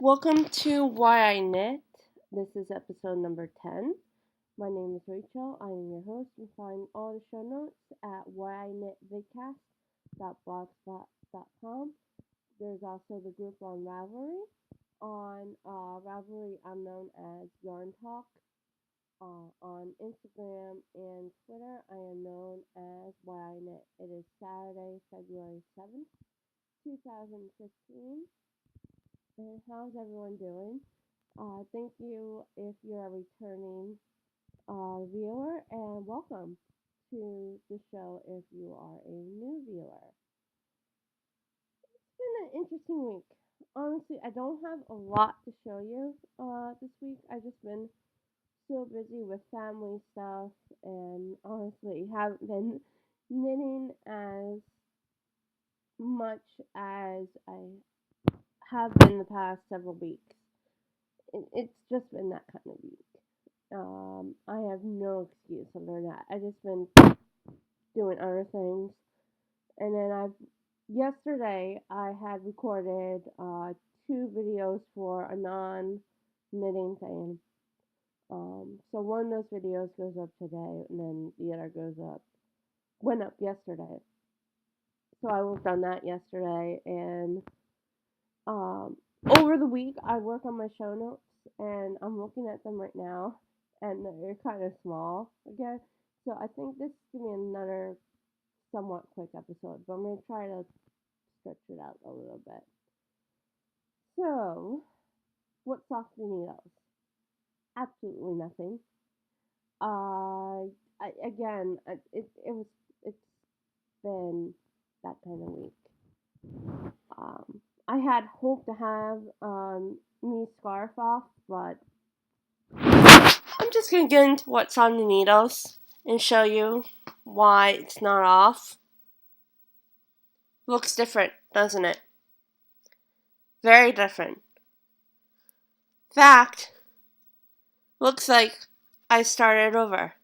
Welcome to Why I Knit. This is episode number 10. My name is Rachel. I am your host. You find all the show notes at whyiknitvidcast.blogspot.com. There's also the group on Ravelry. On Ravelry, I'm known as Yarn Talk. On Instagram and Twitter, I am known as Why I Knit. It is Saturday, February 7th, 2015. And how's everyone doing? Thank you if you're a returning viewer, and welcome to the show if you are a new viewer. It's been an interesting week. Honestly, I don't have a lot to show you this week. I've just been so busy with family stuff, and honestly, haven't been knitting as much as I have been the past several weeks. It's just been that kind of week. I have no excuse other than that. I just been doing other things, and then yesterday I had recorded 2 videos for a non-knitting thing. So one of those videos goes up today, and then the other went up yesterday. So I worked on that yesterday, and over the week I work on my show notes, and I'm looking at them right now, and they're kind of small again. So I think this is going to be another somewhat quick episode, but I'm going to try to stretch it out a little bit. So, what's off the needles? Absolutely nothing. It's been that kind of week. I had hoped to have me scarf off, but I'm just going to get into what's on the needles and show you why it's not off. Looks different, doesn't it? Very different. Fact, looks like I started over.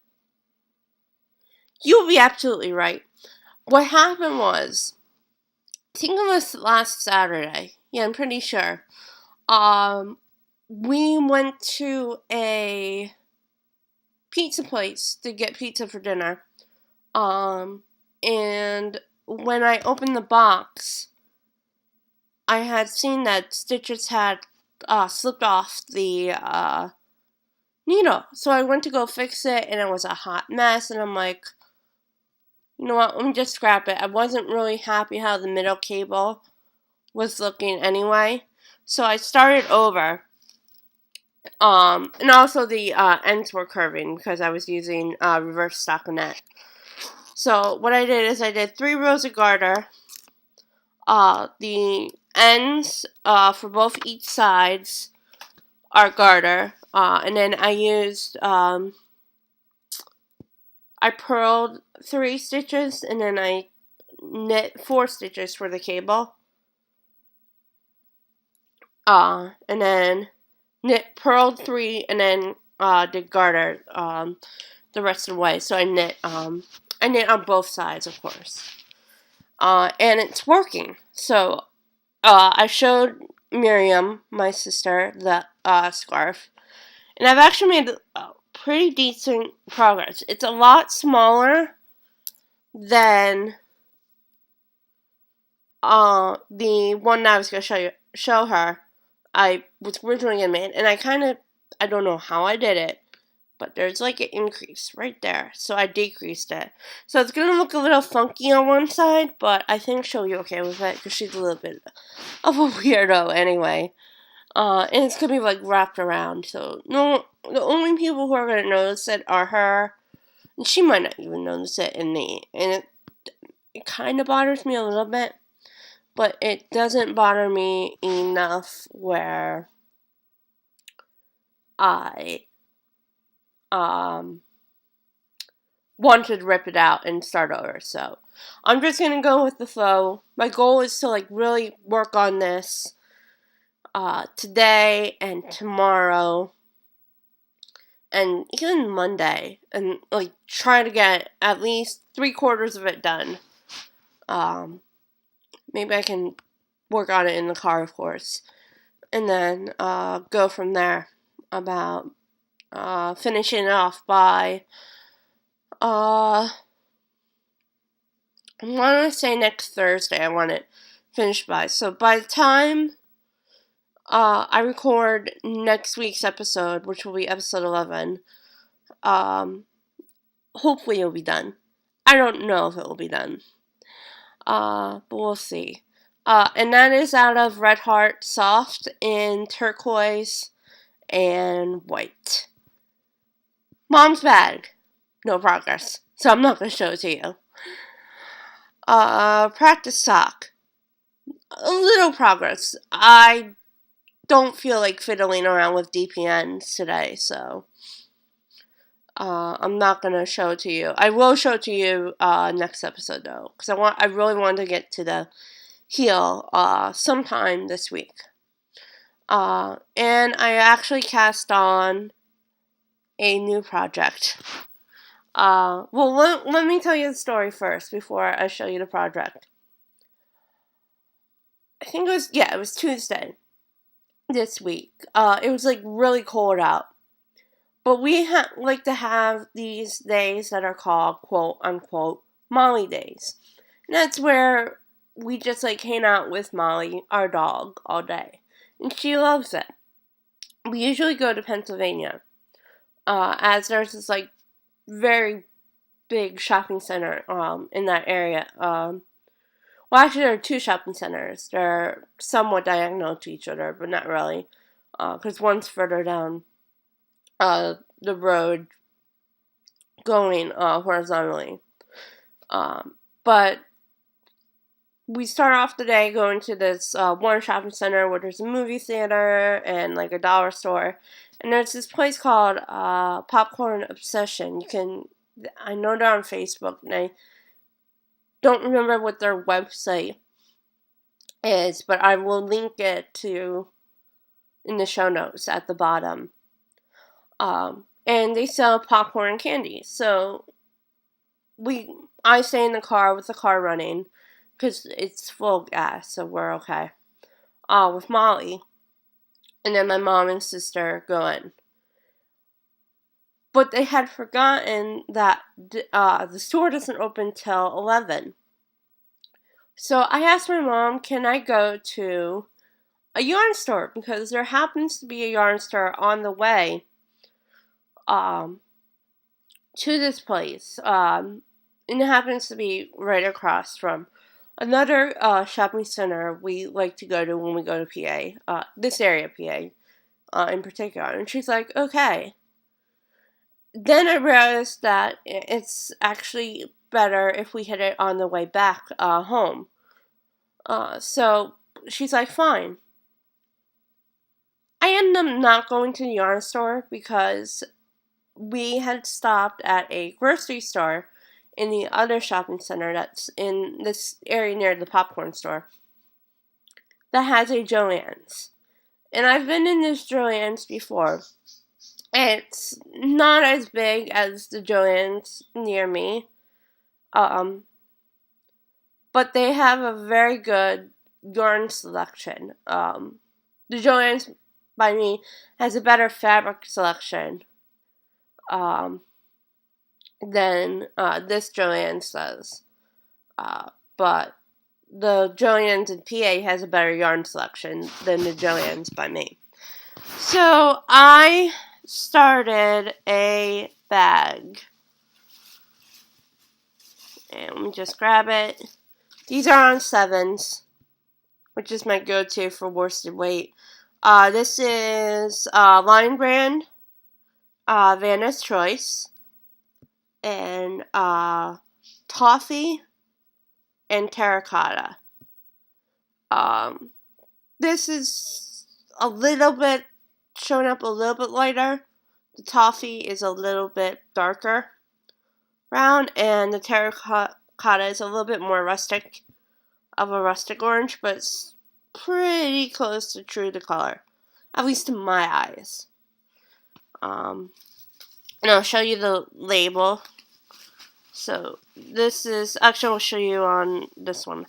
You'll be absolutely right. What happened was, I think it was last Saturday. Yeah, I'm pretty sure. We went to a pizza place to get pizza for dinner. And when I opened the box, I had seen that stitches had slipped off the needle. So I went to go fix it, and it was a hot mess, and I'm like, you know what, let me just scrap it. I wasn't really happy how the middle cable was looking anyway. So I started over. And also the ends were curving because I was using reverse stockinette. So what I did is I did 3 rows of garter. The ends for both each sides are garter. And then I used, I purled 3 stitches, and then I knit 4 stitches for the cable. And then purled 3, and then did garter the rest of the way. So I knit on both sides, of course. And it's working. So I showed Miriam, my sister, the scarf, and I've actually made pretty decent progress. It's a lot smaller than the one that I was going to show her. I was originally going to make, and I don't know how I did it, but there's like an increase right there, so I decreased it. So it's going to look a little funky on one side, but I think she'll be okay with it, because she's a little bit of a weirdo anyway. And it's going to be like wrapped around, so no, the only people who are going to notice it are her, and she might not even notice it, and it kind of bothers me a little bit, but it doesn't bother me enough where I wanted to rip it out and start over. So I'm just gonna go with the flow. My goal is to like really work on this today and tomorrow and even Monday, and like try to get at least 3/4 of it done. Maybe I can work on it in the car, of course. and then go from there about finishing it off by I want to say next Thursday. I want it finished by. So by the time I record next week's episode, which will be episode 11, hopefully it'll be done. I don't know if it will be done. But we'll see. And that is out of Red Heart Soft in turquoise and white. Mom's bag. No progress. So I'm not going to show it to you. Practice sock. A little progress. I don't feel like fiddling around with DPNs today, so I'm not gonna show it to you. I will show it to you next episode though, because I really want to get to the heel sometime this week. And I actually cast on a new project. Well, let me tell you the story first before I show you the project. I think it was Tuesday this week. It was like really cold out. But we like to have these days that are called quote unquote Molly days. And that's where we just like hang out with Molly, our dog, all day. And she loves it. We usually go to Pennsylvania. As there's this like very big shopping center in that area. Well, actually, there are two shopping centers. They're somewhat diagonal to each other, but not really, because one's further down the road going horizontally. But we start off the day going to this one shopping center where there's a movie theater and like a dollar store. And there's this place called Popcorn Obsession. I know they're on Facebook, and I don't remember what their website is, but I will link it in the show notes at the bottom. And they sell popcorn and candy. So I stay in the car with the car running because it's full of gas, so we're okay. With Molly, and then my mom and sister go in. But they had forgotten that the store doesn't open till 11. So I asked my mom, can I go to a yarn store? Because there happens to be a yarn store on the way to this place. And it happens to be right across from another shopping center we like to go to when we go to PA. This area, PA, in particular. And she's like, okay. Then I realized that it's actually better if we hit it on the way back home. So she's like, fine. I ended up not going to the yarn store because we had stopped at a grocery store in the other shopping center that's in this area near the popcorn store that has a Joann's. And I've been in this Joann's before. It's not as big as the Joann's near me. But they have a very good yarn selection. The Joann's by me has a better fabric selection than this Joann's does. But the Joann's in PA has a better yarn selection than the Joann's by me. So I started a bag. And let me just grab it. These are on 7s, which is my go-to for worsted weight. This is Lion Brand, Vanna's Choice, and Toffee, and Terracotta. This is a little bit showing up a little bit lighter. The Toffee is a little bit darker brown, and the Terracotta is a little bit more rustic orange, but it's pretty close to true to color, at least in my eyes. And I'll show you the label. So this is, actually I'll show you on this one.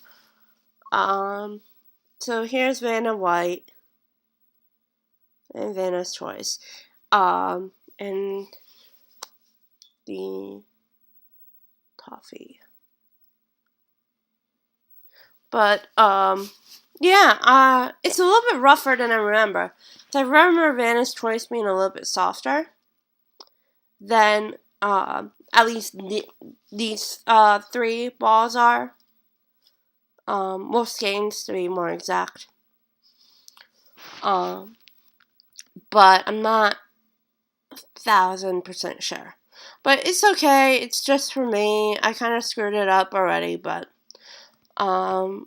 So here's Vanna White. and Vanna's Choice. And the toffee. But, yeah, it's a little bit rougher than I remember. So I remember Vanna's Choice being a little bit softer than, at least these, 3 balls are. Wolf Skeins, to be more exact. But I'm not 1,000% sure. But it's okay. It's just for me. I kind of screwed it up already, but I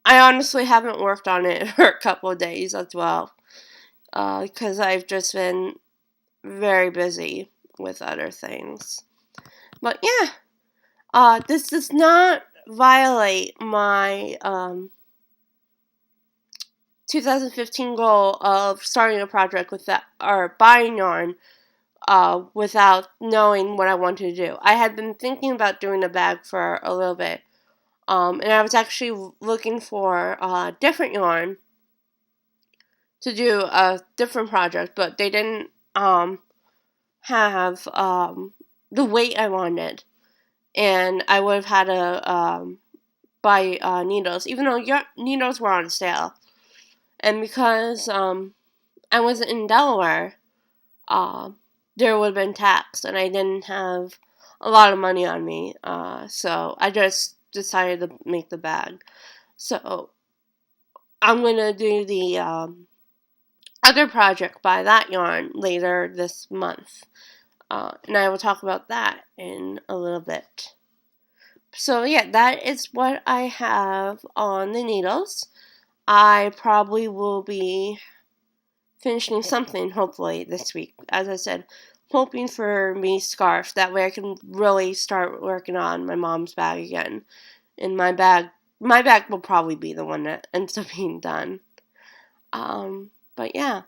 honestly haven't worked on it for a couple of days as well, because I've just been very busy with other things. But yeah, this does not violate my 2015 goal of starting a project with that, or buying yarn without knowing what I wanted to do. I had been thinking about doing a bag for a little bit, and I was actually looking for different yarn to do a different project, but they didn't have the weight I wanted, and I would have had to buy needles, even though needles were on sale. And because I wasn't in Delaware, there would have been tax, and I didn't have a lot of money on me, so I just decided to make the bag. So I'm gonna do the other project by that yarn later this month, and I will talk about that in a little bit. So yeah, that is what I have on the needles. I probably will be finishing something, hopefully, this week. As I said, hoping for me scarf. That way I can really start working on my mom's bag again. And my bag will probably be the one that ends up being done. But yeah.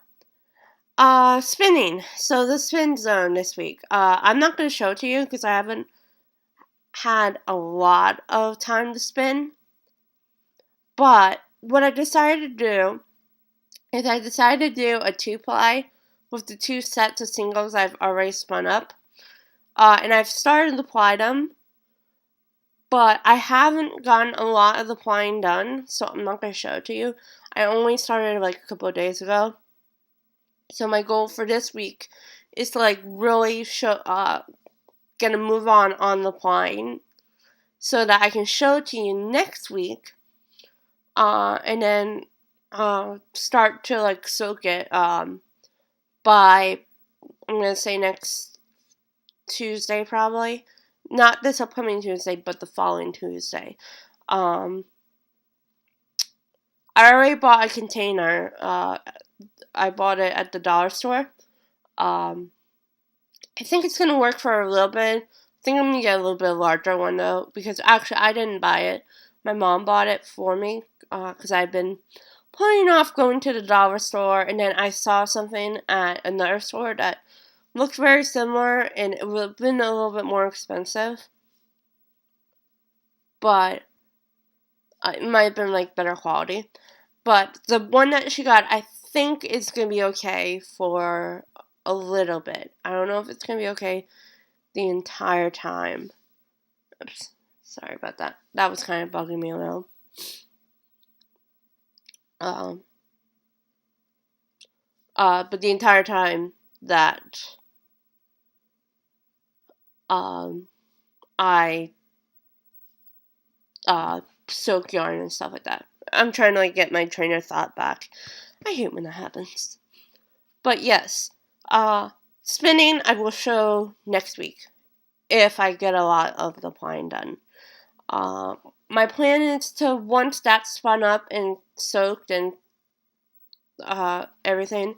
Spinning. So the spin zone this week. I'm not going to show it to you because I haven't had a lot of time to spin. But what I decided to do is I decided to do a 2-ply with the 2 sets of singles I've already spun up. And I've started to ply them, but I haven't gotten a lot of the plying done, so I'm not going to show it to you. I only started like a couple of days ago. So my goal for this week is to like really get a move on the plying so that I can show it to you next week, and then start to like soak it by, I'm going to say, next Tuesday probably. Not this upcoming Tuesday, but the following Tuesday. I already bought a container. I bought it at the dollar store. I think it's going to work for a little bit. I think I'm going to get a little bit larger one though, because actually I didn't buy it. My mom bought it for me, because I've been putting off going to the dollar store, and then I saw something at another store that looked very similar, and it would have been a little bit more expensive, but it might have been like better quality. But the one that she got, I think is going to be okay for a little bit. I don't know if it's going to be okay the entire time. Oops, sorry about that. That was kind of bugging me a little. But the entire time that I soak yarn and stuff like that. I'm trying to like get my train of thought back. I hate when that happens. But yes, spinning I will show next week if I get a lot of the plying done. My plan is to, once that's spun up and soaked and everything,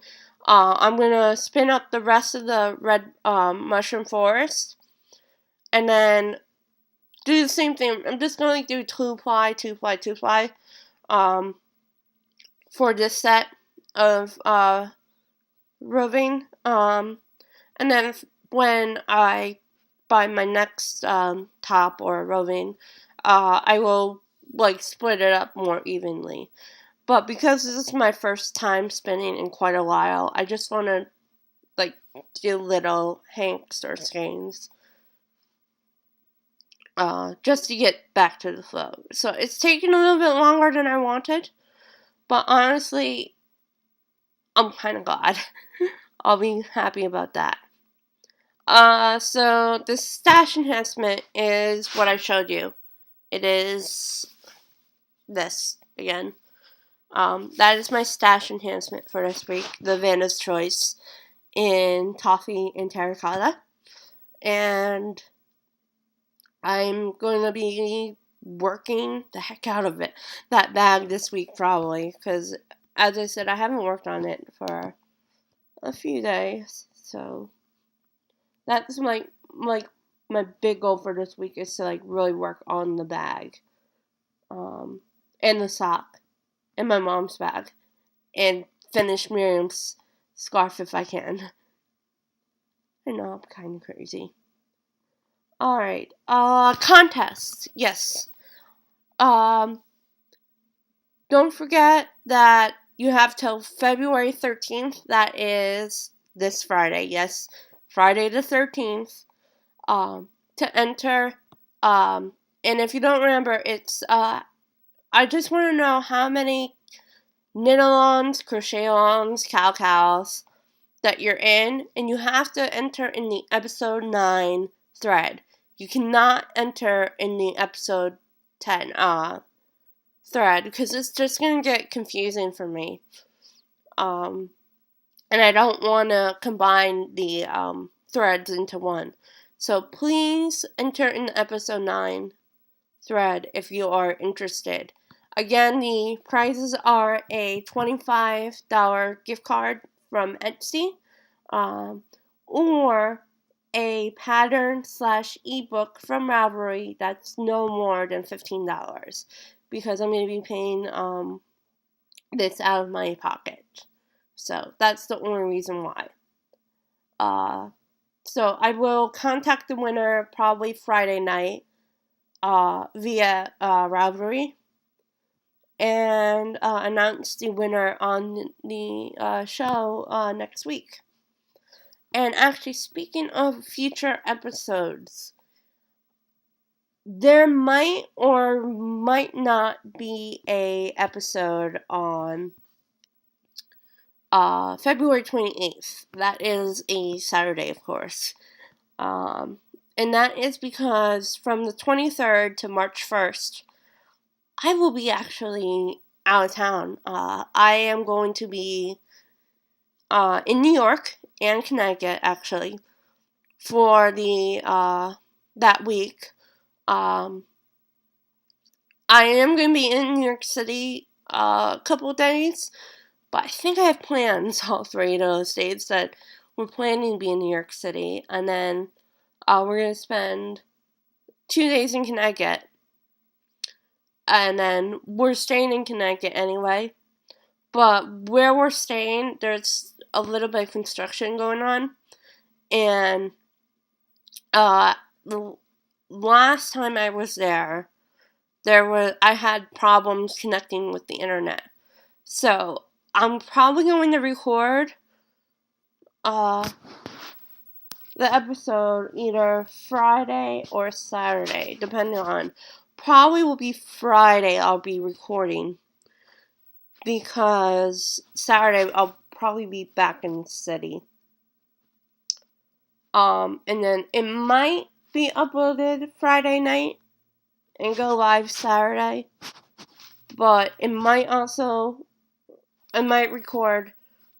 I'm gonna spin up the rest of the red mushroom forest, and then do the same thing. I'm just gonna do 2-ply, 2-ply, 2-ply, for this set of roving. And then when I buy my next top or roving, I will like split it up more evenly. But because this is my first time spinning in quite a while, I just want to do little Hanks or skeins. Just to get back to the flow. So it's taken a little bit longer than I wanted, but honestly, I'm kind of glad. I'll be happy about that. So the stash enhancement is what I showed you. It is this again. That is my stash enhancement for this week. The Vanna's Choice in Toffee and Terracotta. And I'm going to be working the heck out of that bag this week probably, because as I said, I haven't worked on it for a few days. So that's my big goal for this week is to really work on the bag, and the sock, and my mom's bag, and finish Miriam's scarf if I can. I know I'm kind of crazy. Alright, contest. Yes. Don't forget that you have till February 13th. That is this Friday. Yes, Friday the 13th. To enter. And if you don't remember, it's, I just want to know how many knit-alongs, crochet-alongs, cow-cows that you're in, and you have to enter in the episode 9 thread. You cannot enter in the episode 10 thread because it's just going to get confusing for me. And I don't want to combine the threads into one. So please enter in the episode 9 thread if you are interested. Again, the prizes are a $25 gift card from Etsy, or a pattern/ebook from Ravelry that's no more than $15, because I'm going to be paying this out of my pocket. So that's the only reason why. So I will contact the winner probably Friday night via Ravelry, and announce the winner on the show next week. And actually, speaking of future episodes, there might or might not be a episode on February 28th. That is a Saturday, of course. And that is because from the 23rd to March 1st, I will be actually out of town. I am going to be in New York and Connecticut, actually, for the that week. I am going to be in New York City a couple days, but I think I have plans all 3 of those days that we're planning to be in New York City, and then we're going to spend 2 days in Connecticut, and then we're staying in Connecticut anyway, but where we're staying, there's a little bit of construction going on, and the last time I was there, I had problems connecting with the internet. So I'm probably going to record the episode either Friday or Saturday, depending on. Probably will be Friday I'll be recording, because Saturday I'll probably be back in the city. And then it might be uploaded Friday night and go live Saturday, but I might record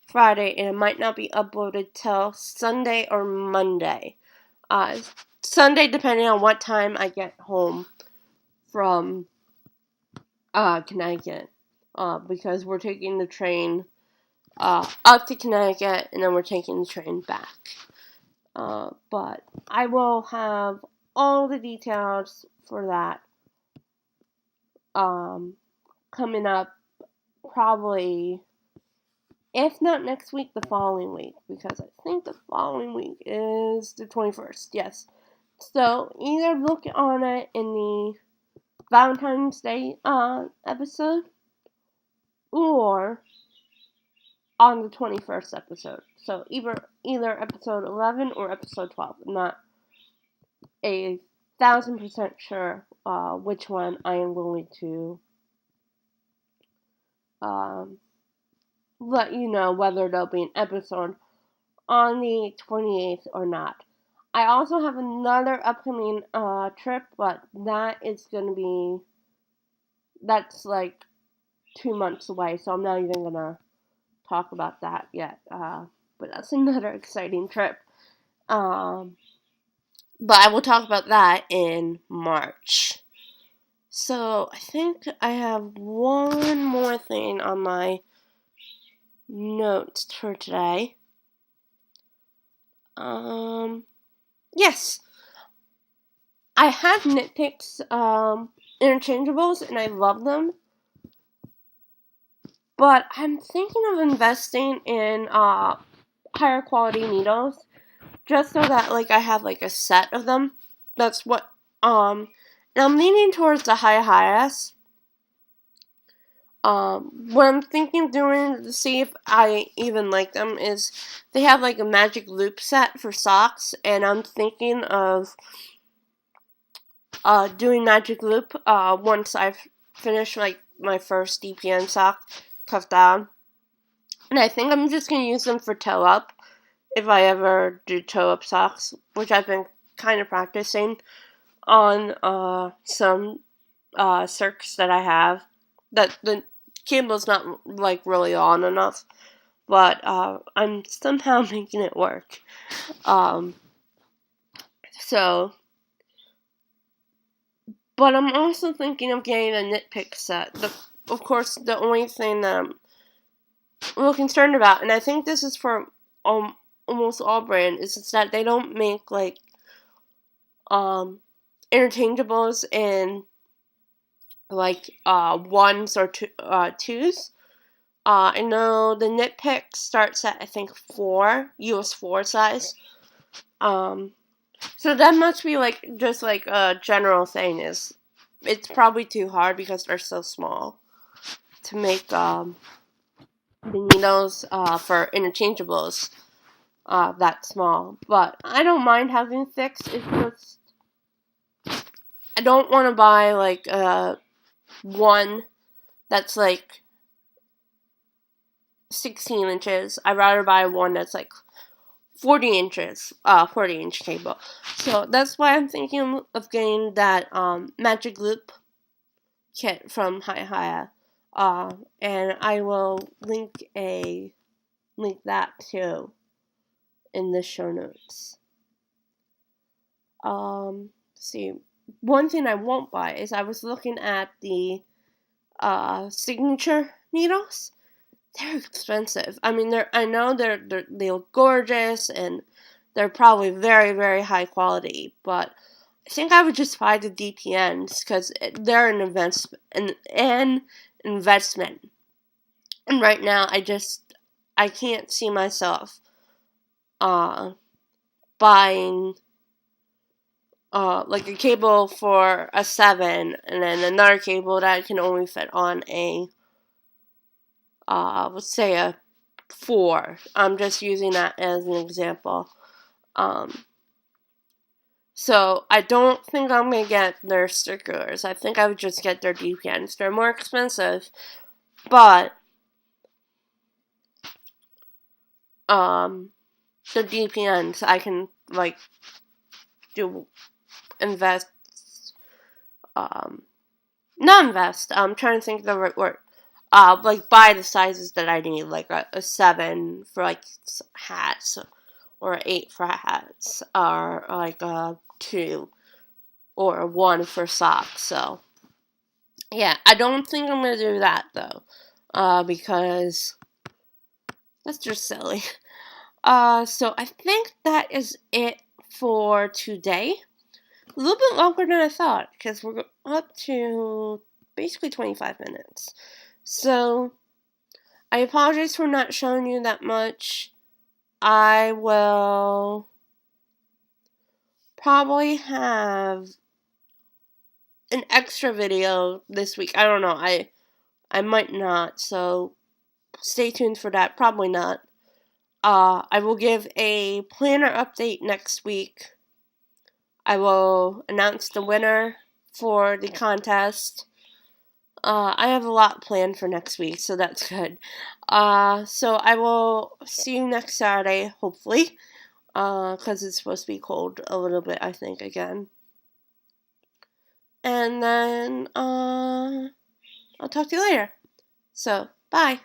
Friday and it might not be uploaded till Sunday or Monday. Sunday, depending on what time I get home from Connecticut, because we're taking the train up to Connecticut and then we're taking the train back. But I will have all the details for that coming up probably, if not next week, the following week, because I think the following week is the 21st, yes. So either look on it in the Valentine's Day episode, or on the 21st episode. So either episode 11 or episode 12. I'm not 1,000% sure which one I am going to let you know whether there'll be an episode on the 28th or not. I also have another upcoming trip, but that's like 2 months away, so I'm not even gonna talk about that yet. But that's another exciting trip. But I will talk about that in March. So I think I have one more thing on my notes for today. Yes. I have Knitpicks interchangeables and I love them. But I'm thinking of investing in higher quality needles just so that like I have like a set of them. That's what and I'm leaning towards the HiHias. What I'm thinking of doing to see if I even like them is they have like a magic loop set for socks, and I'm thinking of doing magic loop once I've finished like my first DPN sock cuff down. And I think I'm just gonna use them for toe up if I ever do toe up socks, which I've been kind of practicing on some circs that I have. That the cable's not like really on enough, but I'm somehow making it work. So, but I'm also thinking of getting a Knitpick set. Of course, the only thing that I'm a little concerned about, and I think this is for almost all brands, is that they don't make like interchangeables in like ones or twos. I know the Knitpick starts at I think 4 US 4 size. So that must be like just like a general thing. Is it's probably too hard because they're so small to make the needles for interchangeables that small. But I don't mind having 6. It's just I don't want to buy like one that's like 16 inches. I'd rather buy one that's like 40 inches, 40-inch cable. So that's why I'm thinking of getting that Magic Loop kit from HiHia. And I will link that too in the show notes. See, one thing I won't buy is I was looking at the signature needles. They're expensive. I mean, I know they look gorgeous and they're probably very, very high quality, but I think I would just buy the DPNs because they're an investment. And right now, I can't see myself buying like a cable for a 7 and then another cable that can only fit on a let's say a 4. I'm just using that as an example. So I don't think I'm gonna get their stickers. I think I would just get their DPNs. They're more expensive, but the DPNs I can like invest. Not invest. I'm trying to think of the right word. Like buy the sizes that I need, like a 7 for like hats, or an 8 for hats, or like a 2 or a 1 for socks. So yeah, I don't think I'm gonna do that though, because that's just silly. So I think that is it for today. A little bit longer than I thought because we're up to basically 25 minutes. So I apologize for not showing you that much. I will probably have an extra video this week. I don't know. I might not, so stay tuned for that. Probably not. I will give a planner update next week. I will announce the winner for the contest. I have a lot planned for next week, so that's good. So I will see you next Saturday, hopefully, because it's supposed to be cold a little bit, I think, again. And then, I'll talk to you later. So, bye.